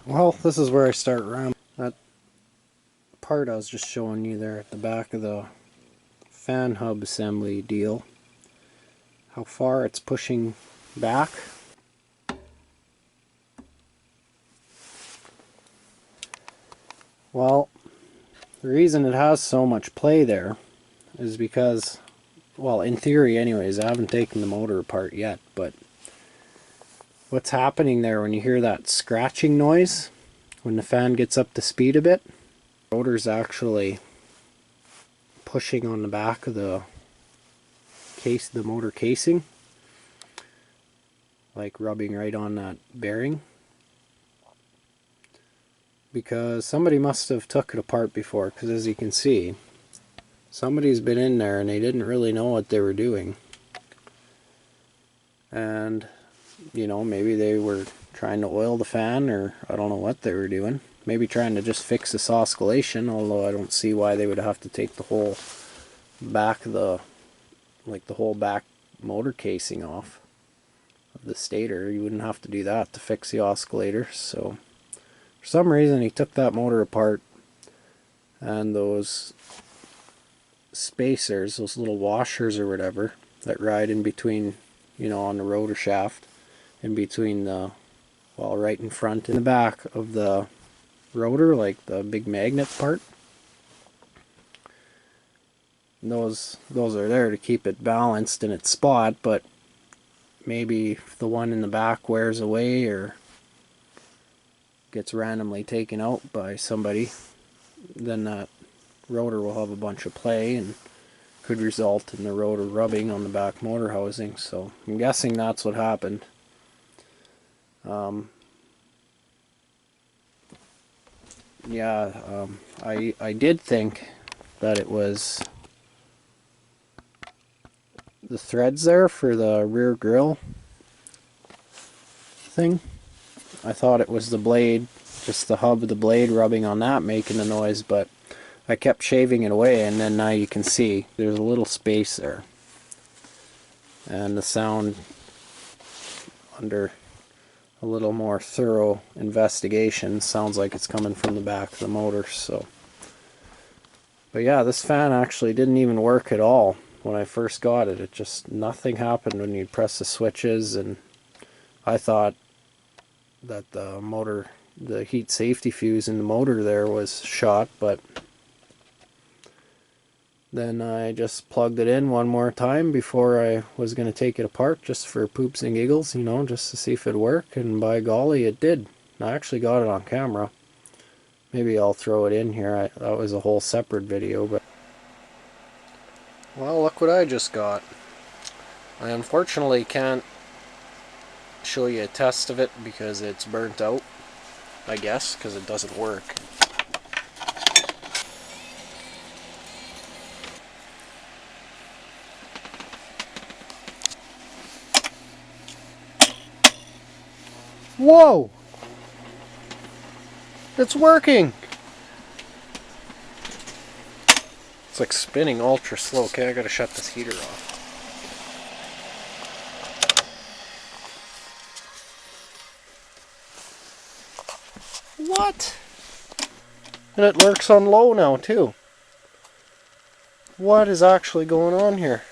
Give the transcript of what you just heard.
Well, this is where I start rambling. That part I was just showing you there at the back of the fan hub assembly deal, how far it's pushing back. Well, the reason it has so much play there is because, well, in theory anyways, I haven't taken the motor apart yet, but what's happening there when you hear that scratching noise, when the fan gets up to speed a bit, the rotor's actually pushing on the back of the case, the motor casing, like rubbing right on that bearing, because somebody must have took it apart before, because as you can see, somebody's been in there and they didn't really know what they were doing. And you know, maybe they were trying to oil the fan, or I don't know what they were doing. Maybe trying to just fix this oscillation, although I don't see why they would have to take the whole back of the, like the whole back motor casing off of the stator. You wouldn't have to do that to fix the oscillator. So for some reason he took that motor apart, and those spacers, those little washers or whatever that ride in between, you know, on the rotor shaft, in between the, well, right in front and the back of the rotor, like the big magnet part, those are there to keep it balanced in its spot. But maybe if the one in the back wears away or gets randomly taken out by somebody, then that rotor will have a bunch of play and could result in the rotor rubbing on the back motor housing. So I'm guessing that's what happened. I did think that it was the threads there for the rear grille thing. I thought it was the blade, just the hub of the blade rubbing on that making the noise, but I kept shaving it away, and then now you can see there's a little space there. And the sound, under a little more thorough investigation, sounds like it's coming from the back of the motor. So, but yeah, this fan actually didn't even work at all when I first got it. It just, nothing happened when you'd press the switches, and I thought that the motor, the heat safety fuse in the motor there was shot, but then I just plugged it in one more time before I was going to take it apart, just for poops and giggles, you know, just to see if it'd work, and by golly, it did. I actually got it on camera. Maybe I'll throw it in here. That was a whole separate video, but... Well, look what I just got. I unfortunately can't show you a test of it because it's burnt out, I guess, because it doesn't work. Whoa! It's working! It's like spinning ultra slow. Okay, I gotta shut this heater off. What? And it works on low now too. What is actually going on here?